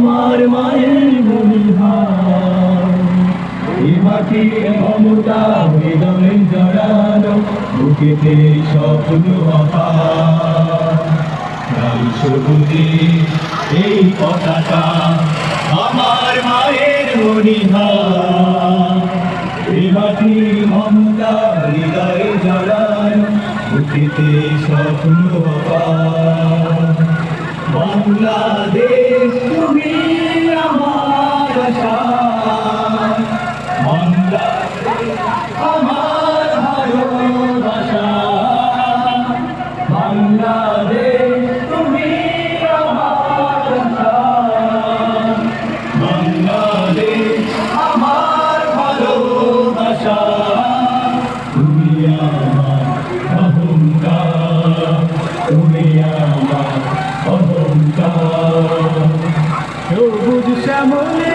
আমার মায়ের মনিহার। এই মাটির মমতা হৃদয়ে জড়ানো, বুকেতে স্বপ্ন আঁকার। লাল সবুজে এই পতাকা আমার মায়ের মনিহার। এই মাটির মমতা হৃদয়ে জড়ানো, বুকেতে স্বপ্ন আঁকার। বাংলাদেশ তুমি আমার আশা, বাংলাদেশ আমার ভালোবাসা। বাংলাদেশ তুমি আমার আশা, বাংলাদেশ আমার ভালোবাসা। তুমি আমার অহংকার, তুমি আমার অহংকার। সবুজ শ্যামলে